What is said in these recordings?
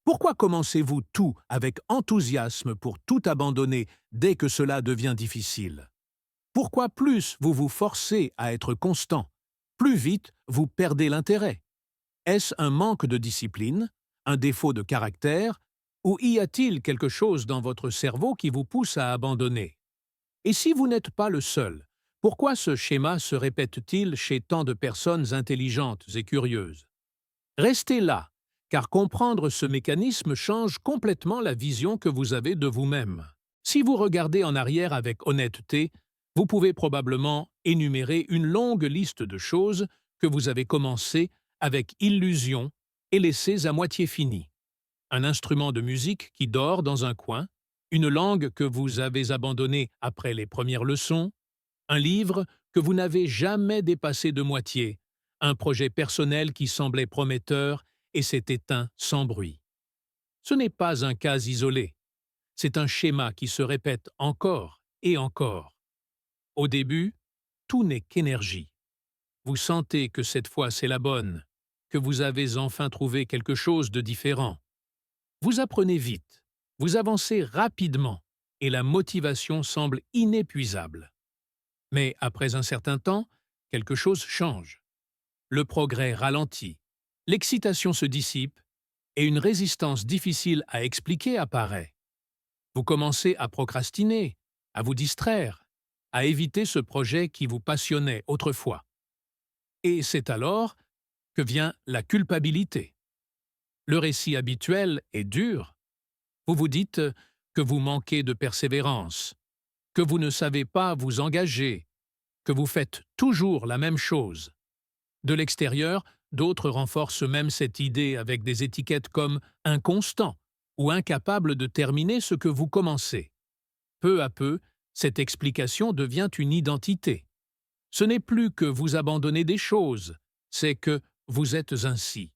Pourquoi commencez-vous tout avec enthousiasme pour tout abandonner dès que cela devient difficile? Pourquoi plus vous vous forcez à être constant, plus vite vous perdez l'intérêt? Est-ce un manque de discipline, un défaut de caractère, ou y a-t-il quelque chose dans votre cerveau qui vous pousse à abandonner? Et si vous n'êtes pas le seul, pourquoi ce schéma se répète-t-il chez tant de personnes intelligentes et curieuses? Restez là, car comprendre ce mécanisme change complètement la vision que vous avez de vous-même. Si vous regardez en arrière avec honnêteté, vous pouvez probablement énumérer une longue liste de choses que vous avez commencées avec illusion et laissées à moitié finies. Un instrument de musique qui dort dans un coin, une langue que vous avez abandonnée après les premières leçons, un livre que vous n'avez jamais dépassé de moitié, un projet personnel qui semblait prometteur et s'est éteint sans bruit. Ce n'est pas un cas isolé, c'est un schéma qui se répète encore et encore. Au début, tout n'est qu'énergie. Vous sentez que cette fois c'est la bonne, que vous avez enfin trouvé quelque chose de différent. Vous apprenez vite, vous avancez rapidement et la motivation semble inépuisable. Mais après un certain temps, quelque chose change. Le progrès ralentit, l'excitation se dissipe et une résistance difficile à expliquer apparaît. Vous commencez à procrastiner, à vous distraire, à éviter ce projet qui vous passionnait autrefois. Et c'est alors que vient la culpabilité. Le récit habituel est dur. Vous vous dites que vous manquez de persévérance, que vous ne savez pas vous engager, que vous faites toujours la même chose. De l'extérieur, d'autres renforcent même cette idée avec des étiquettes comme inconstant ou incapable de terminer ce que vous commencez. Peu à peu, cette explication devient une identité. Ce n'est plus que vous abandonnez des choses, c'est que vous êtes ainsi.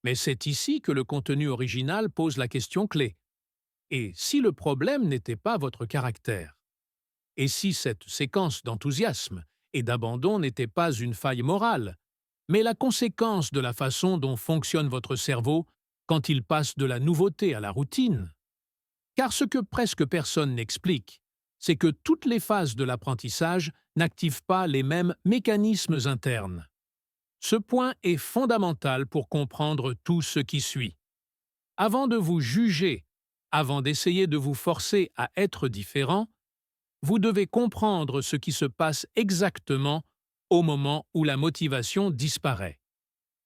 Mais c'est ici que le contenu original pose la question clé. Et si le problème n'était pas votre caractère? Et si cette séquence d'enthousiasme et d'abandon n'était pas une faille morale, mais la conséquence de la façon dont fonctionne votre cerveau quand il passe de la nouveauté à la routine? Car ce que presque personne n'explique, c'est que toutes les phases de l'apprentissage n'activent pas les mêmes mécanismes internes. Ce point est fondamental pour comprendre tout ce qui suit. Avant de vous juger, avant d'essayer de vous forcer à être différent, vous devez comprendre ce qui se passe exactement au moment où la motivation disparaît.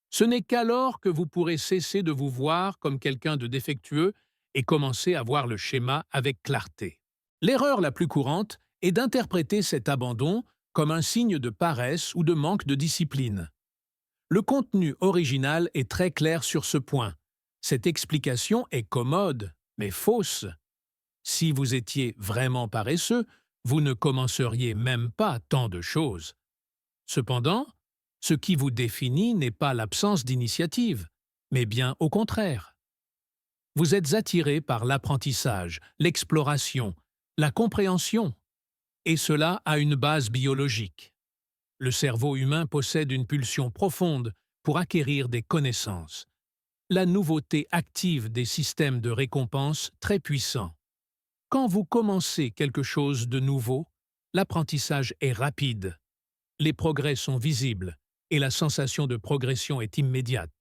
Ce n'est qu'alors que vous pourrez cesser de vous voir comme quelqu'un de défectueux et commencer à voir le schéma avec clarté. L'erreur la plus courante est d'interpréter cet abandon comme un signe de paresse ou de manque de discipline. Le contenu original est très clair sur ce point. Cette explication est commode, mais fausse. Si vous étiez vraiment paresseux, vous ne commenceriez même pas tant de choses. Cependant, ce qui vous définit n'est pas l'absence d'initiative, mais bien au contraire. Vous êtes attiré par l'apprentissage, l'exploration, la compréhension, et cela a une base biologique. Le cerveau humain possède une pulsion profonde pour acquérir des connaissances. La nouveauté active des systèmes de récompense très puissants. Quand vous commencez quelque chose de nouveau, l'apprentissage est rapide. Les progrès sont visibles et la sensation de progression est immédiate.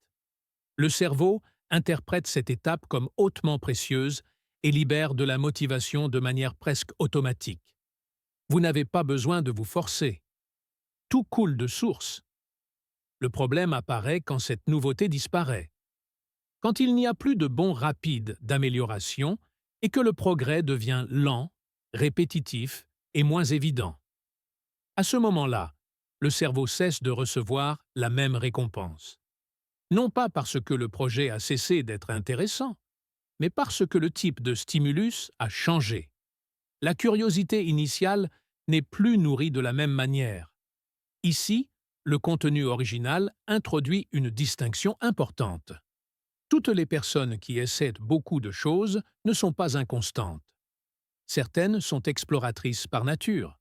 Le cerveau interprète cette étape comme hautement précieuse et libère de la motivation de manière presque automatique. Vous n'avez pas besoin de vous forcer. Tout coule de source. Le problème apparaît quand cette nouveauté disparaît. Quand il n'y a plus de bond rapide d'amélioration et que le progrès devient lent, répétitif et moins évident. À ce moment-là, le cerveau cesse de recevoir la même récompense. Non pas parce que le projet a cessé d'être intéressant, mais parce que le type de stimulus a changé. La curiosité initiale n'est plus nourrie de la même manière. Ici, le contenu original introduit une distinction importante. Toutes les personnes qui essaient beaucoup de choses ne sont pas inconstantes. Certaines sont exploratrices par nature.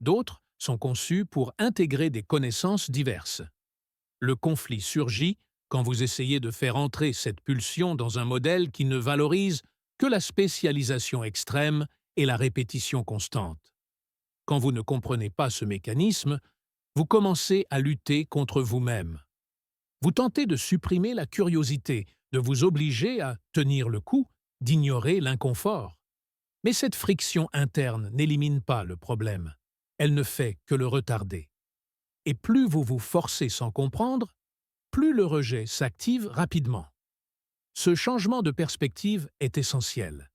D'autres sont conçues pour intégrer des connaissances diverses. Le conflit surgit quand vous essayez de faire entrer cette pulsion dans un modèle qui ne valorise que la spécialisation extrême et la répétition constante. Quand vous ne comprenez pas ce mécanisme, vous commencez à lutter contre vous-même. Vous tentez de supprimer la curiosité, de vous obliger à tenir le coup, d'ignorer l'inconfort. Mais cette friction interne n'élimine pas le problème. Elle ne fait que le retarder. Et plus vous vous forcez sans comprendre, plus le rejet s'active rapidement. Ce changement de perspective est essentiel.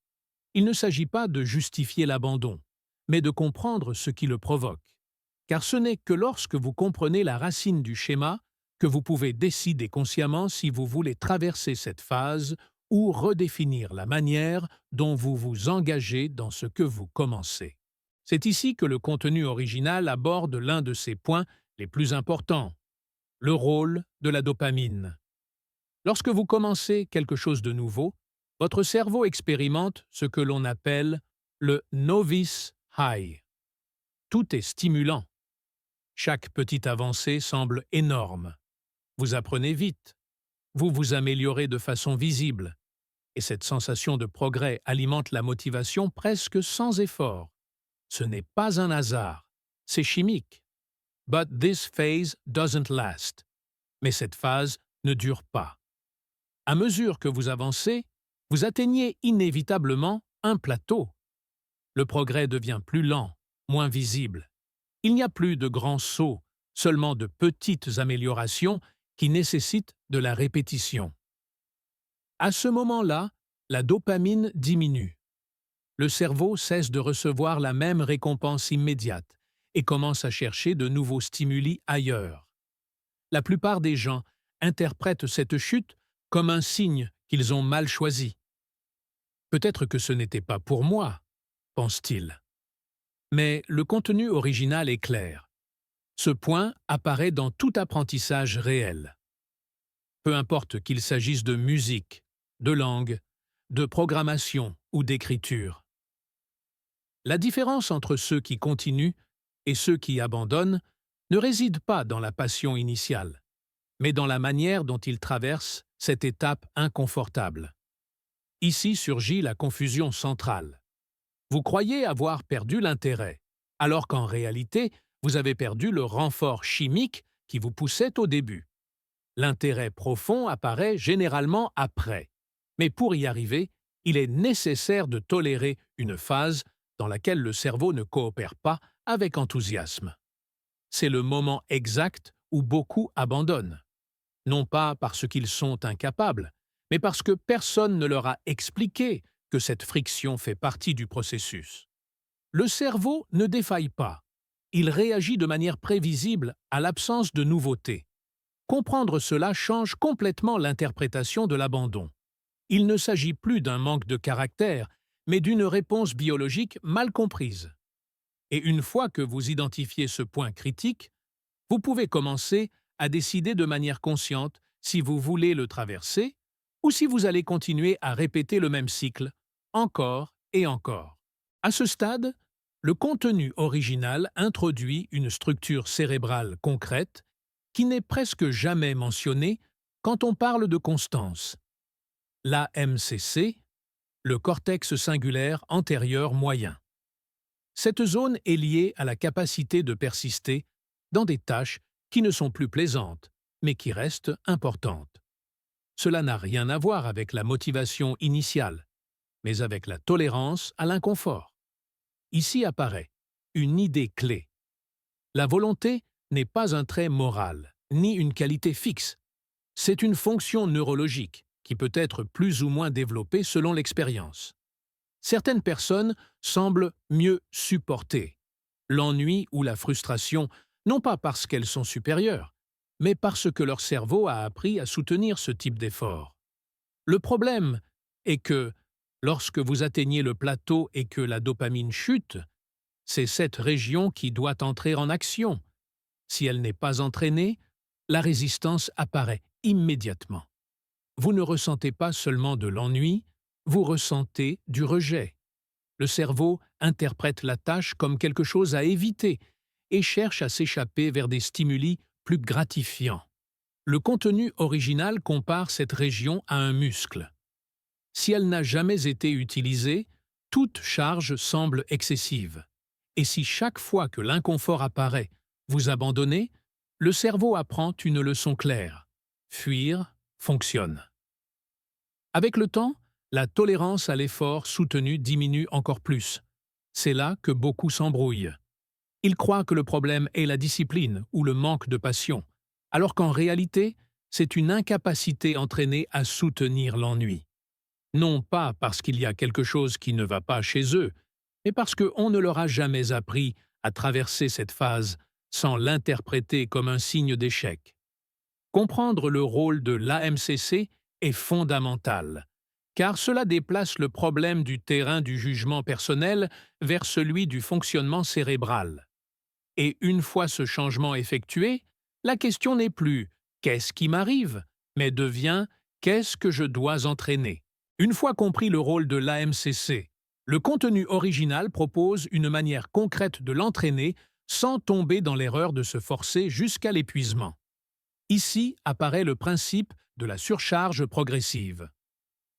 Il ne s'agit pas de justifier l'abandon, mais de comprendre ce qui le provoque. Car ce n'est que lorsque vous comprenez la racine du schéma que vous pouvez décider consciemment si vous voulez traverser cette phase ou redéfinir la manière dont vous vous engagez dans ce que vous commencez. C'est ici que le contenu original aborde l'un de ces points les plus importants, le rôle de la dopamine. Lorsque vous commencez quelque chose de nouveau, votre cerveau expérimente ce que l'on appelle le novice high. Tout est stimulant. Chaque petite avancée semble énorme. Vous apprenez vite. Vous vous améliorez de façon visible. Et cette sensation de progrès alimente la motivation presque sans effort. Ce n'est pas un hasard. C'est chimique. But this phase doesn't last. Mais cette phase ne dure pas. À mesure que vous avancez, vous atteignez inévitablement un plateau. Le progrès devient plus lent, moins visible. Il n'y a plus de grands sauts, seulement de petites améliorations qui nécessitent de la répétition. À ce moment-là, la dopamine diminue. Le cerveau cesse de recevoir la même récompense immédiate et commence à chercher de nouveaux stimuli ailleurs. La plupart des gens interprètent cette chute comme un signe qu'ils ont mal choisi. Peut-être que ce n'était pas pour moi, pense-t-il. Mais le contenu original est clair. Ce point apparaît dans tout apprentissage réel. Peu importe qu'il s'agisse de musique, de langue, de programmation ou d'écriture. La différence entre ceux qui continuent et ceux qui abandonnent ne réside pas dans la passion initiale, mais dans la manière dont ils traversent cette étape inconfortable. Ici surgit la confusion centrale. Vous croyez avoir perdu l'intérêt, alors qu'en réalité, vous avez perdu le renfort chimique qui vous poussait au début. L'intérêt profond apparaît généralement après, mais pour y arriver, il est nécessaire de tolérer une phase dans laquelle le cerveau ne coopère pas avec enthousiasme. C'est le moment exact où beaucoup abandonnent. Non pas parce qu'ils sont incapables, mais parce que personne ne leur a expliqué que cette friction fait partie du processus. Le cerveau ne défaille pas. Il réagit de manière prévisible à l'absence de nouveautés. Comprendre cela change complètement l'interprétation de l'abandon. Il ne s'agit plus d'un manque de caractère, mais d'une réponse biologique mal comprise. Et une fois que vous identifiez ce point critique, vous pouvez commencer à décider de manière consciente si vous voulez le traverser ou si vous allez continuer à répéter le même cycle, encore et encore. À ce stade, le contenu original introduit une structure cérébrale concrète qui n'est presque jamais mentionnée quand on parle de constance. L'AMCC, le cortex singulaire antérieur moyen. Cette zone est liée à la capacité de persister dans des tâches qui ne sont plus plaisantes, mais qui restent importantes. Cela n'a rien à voir avec la motivation initiale, mais avec la tolérance à l'inconfort. Ici apparaît une idée clé. La volonté n'est pas un trait moral, ni une qualité fixe. C'est une fonction neurologique qui peut être plus ou moins développée selon l'expérience. Certaines personnes semblent mieux supporter l'ennui ou la frustration, non pas parce qu'elles sont supérieures, mais parce que leur cerveau a appris à soutenir ce type d'effort. Le problème est que, lorsque vous atteignez le plateau et que la dopamine chute, c'est cette région qui doit entrer en action. Si elle n'est pas entraînée, la résistance apparaît immédiatement. Vous ne ressentez pas seulement de l'ennui, vous ressentez du rejet. Le cerveau interprète la tâche comme quelque chose à éviter et cherche à s'échapper vers des stimuli plus gratifiants. Le contenu original compare cette région à un muscle. Si elle n'a jamais été utilisée, toute charge semble excessive. Et si chaque fois que l'inconfort apparaît, vous abandonnez, le cerveau apprend une leçon claire. Fuir fonctionne. Avec le temps, la tolérance à l'effort soutenu diminue encore plus. C'est là que beaucoup s'embrouillent. Ils croient que le problème est la discipline ou le manque de passion, alors qu'en réalité, c'est une incapacité entraînée à soutenir l'ennui. Non pas parce qu'il y a quelque chose qui ne va pas chez eux, mais parce qu'on ne leur a jamais appris à traverser cette phase sans l'interpréter comme un signe d'échec. Comprendre le rôle de l'AMCC est fondamental, car cela déplace le problème du terrain du jugement personnel vers celui du fonctionnement cérébral. Et une fois ce changement effectué, la question n'est plus « qu'est-ce qui m'arrive ?», mais devient « qu'est-ce que je dois entraîner ?» Une fois compris le rôle de l'AMCC, le contenu original propose une manière concrète de l'entraîner sans tomber dans l'erreur de se forcer jusqu'à l'épuisement. Ici apparaît le principe de la surcharge progressive.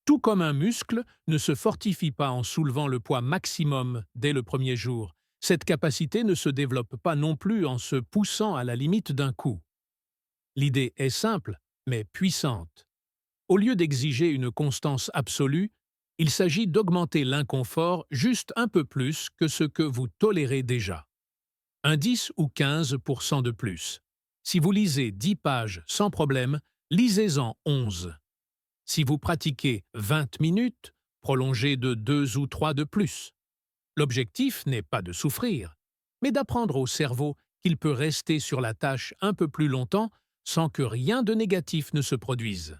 Tout comme un muscle ne se fortifie pas en soulevant le poids maximum dès le premier jour, cette capacité ne se développe pas non plus en se poussant à la limite d'un coup. L'idée est simple, mais puissante. Au lieu d'exiger une constance absolue, il s'agit d'augmenter l'inconfort juste un peu plus que ce que vous tolérez déjà. Un 10 ou 15% de plus. Si vous lisez 10 pages sans problème, lisez-en 11. Si vous pratiquez 20 minutes, prolongez de 2 ou 3 de plus. L'objectif n'est pas de souffrir, mais d'apprendre au cerveau qu'il peut rester sur la tâche un peu plus longtemps sans que rien de négatif ne se produise.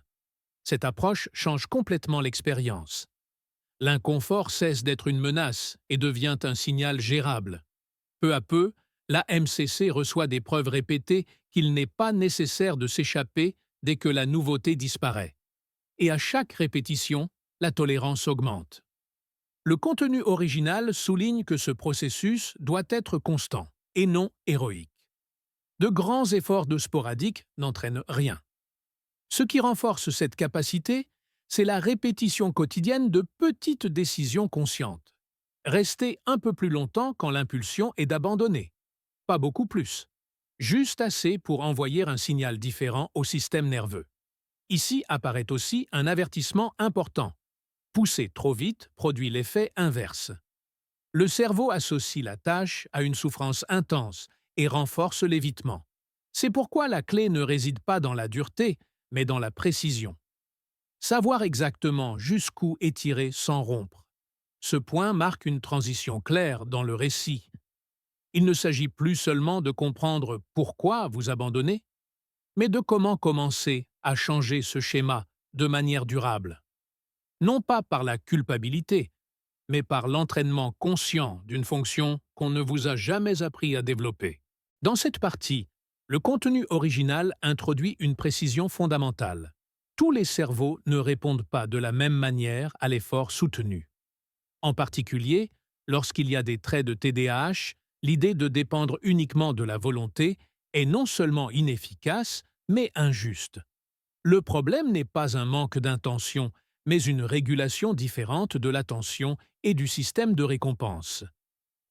Cette approche change complètement l'expérience. L'inconfort cesse d'être une menace et devient un signal gérable. Peu à peu, la MCC reçoit des preuves répétées qu'il n'est pas nécessaire de s'échapper dès que la nouveauté disparaît. Et à chaque répétition, la tolérance augmente. Le contenu original souligne que ce processus doit être constant et non héroïque. De grands efforts de sporadique n'entraînent rien. Ce qui renforce cette capacité, c'est la répétition quotidienne de petites décisions conscientes. Rester un peu plus longtemps quand l'impulsion est d'abandonner. Pas beaucoup plus. Juste assez pour envoyer un signal différent au système nerveux. Ici apparaît aussi un avertissement important. Pousser trop vite produit l'effet inverse. Le cerveau associe la tâche à une souffrance intense et renforce l'évitement. C'est pourquoi la clé ne réside pas dans la dureté, mais dans la précision. Savoir exactement jusqu'où étirer sans rompre. Ce point marque une transition claire dans le récit. Il ne s'agit plus seulement de comprendre pourquoi vous abandonnez, mais de comment commencer à changer ce schéma de manière durable. Non pas par la culpabilité, mais par l'entraînement conscient d'une fonction qu'on ne vous a jamais appris à développer. Dans cette partie, le contenu original introduit une précision fondamentale. Tous les cerveaux ne répondent pas de la même manière à l'effort soutenu. En particulier, lorsqu'il y a des traits de TDAH, l'idée de dépendre uniquement de la volonté est non seulement inefficace, mais injuste. Le problème n'est pas un manque d'intention, mais une régulation différente de l'attention et du système de récompense.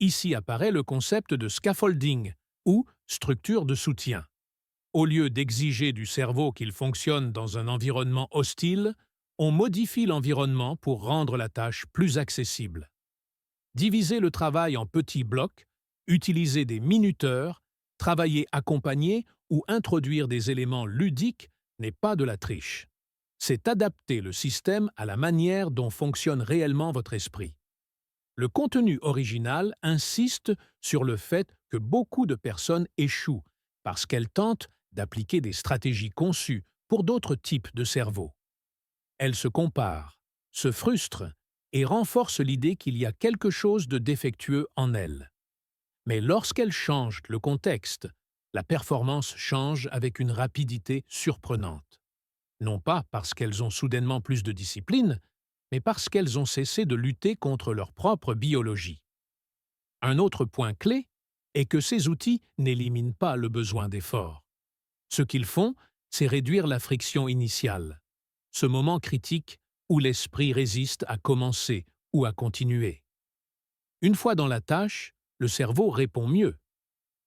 Ici apparaît le concept de scaffolding, ou structure de soutien. Au lieu d'exiger du cerveau qu'il fonctionne dans un environnement hostile, on modifie l'environnement pour rendre la tâche plus accessible. Diviser le travail en petits blocs, utiliser des minuteurs, travailler accompagné ou introduire des éléments ludiques n'est pas de la triche. C'est adapter le système à la manière dont fonctionne réellement votre esprit. Le contenu original insiste sur le fait que beaucoup de personnes échouent parce qu'elles tentent d'appliquer des stratégies conçues pour d'autres types de cerveaux. Elles se comparent, se frustrent et renforcent l'idée qu'il y a quelque chose de défectueux en elles. Mais lorsqu'elles changent le contexte, la performance change avec une rapidité surprenante. Non pas parce qu'elles ont soudainement plus de discipline, mais parce qu'elles ont cessé de lutter contre leur propre biologie. Un autre point clé est que ces outils n'éliminent pas le besoin d'effort. Ce qu'ils font, c'est réduire la friction initiale, ce moment critique où l'esprit résiste à commencer ou à continuer. Une fois dans la tâche, le cerveau répond mieux.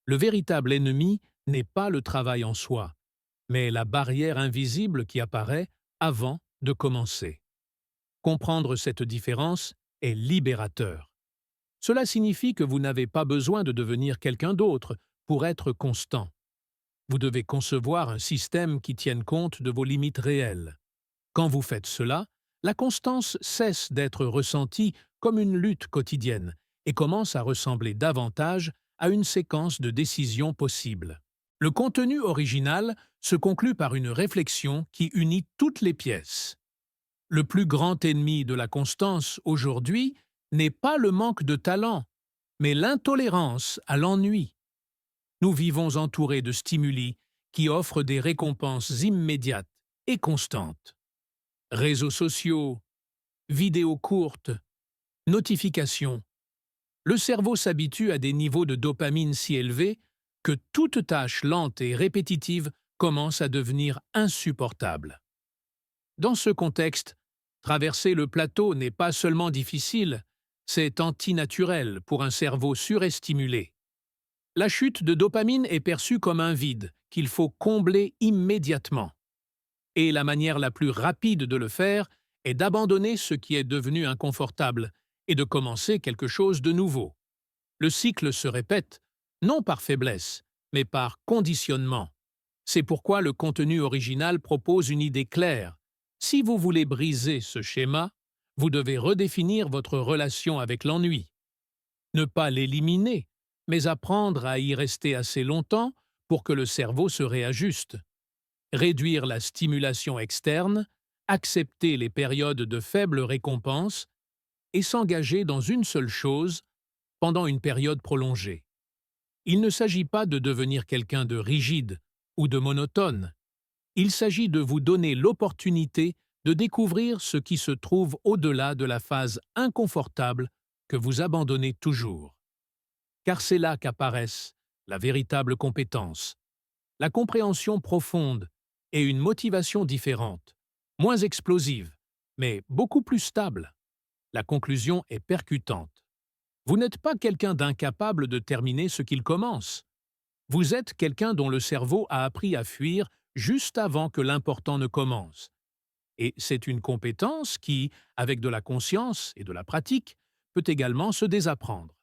Le véritable ennemi n'est pas le travail en soi, mais la barrière invisible qui apparaît avant de commencer. Comprendre cette différence est libérateur. Cela signifie que vous n'avez pas besoin de devenir quelqu'un d'autre pour être constant. Vous devez concevoir un système qui tienne compte de vos limites réelles. Quand vous faites cela, la constance cesse d'être ressentie comme une lutte quotidienne et commence à ressembler davantage à une séquence de décisions possibles. Le contenu original se conclut par une réflexion qui unit toutes les pièces. Le plus grand ennemi de la constance aujourd'hui n'est pas le manque de talent, mais l'intolérance à l'ennui. Nous vivons entourés de stimuli qui offrent des récompenses immédiates et constantes. Réseaux sociaux, vidéos courtes, notifications. Le cerveau s'habitue à des niveaux de dopamine si élevés que toute tâche lente et répétitive commence à devenir insupportable. Dans ce contexte, traverser le plateau n'est pas seulement difficile, c'est antinaturel pour un cerveau surestimulé. La chute de dopamine est perçue comme un vide qu'il faut combler immédiatement. Et la manière la plus rapide de le faire est d'abandonner ce qui est devenu inconfortable et de commencer quelque chose de nouveau. Le cycle se répète, non par faiblesse, mais par conditionnement. C'est pourquoi le contenu original propose une idée claire. Si vous voulez briser ce schéma, vous devez redéfinir votre relation avec l'ennui. Ne pas l'éliminer, mais apprendre à y rester assez longtemps pour que le cerveau se réajuste. Réduire la stimulation externe, accepter les périodes de faible récompense et s'engager dans une seule chose pendant une période prolongée. Il ne s'agit pas de devenir quelqu'un de rigide ou de monotone. Il s'agit de vous donner l'opportunité de découvrir ce qui se trouve au-delà de la phase inconfortable que vous abandonnez toujours. Car c'est là qu'apparaissent la véritable compétence, la compréhension profonde et une motivation différente, moins explosive, mais beaucoup plus stable. La conclusion est percutante. Vous n'êtes pas quelqu'un d'incapable de terminer ce qu'il commence. Vous êtes quelqu'un dont le cerveau a appris à fuir juste avant que l'important ne commence. Et c'est une compétence qui, avec de la conscience et de la pratique, peut également se désapprendre.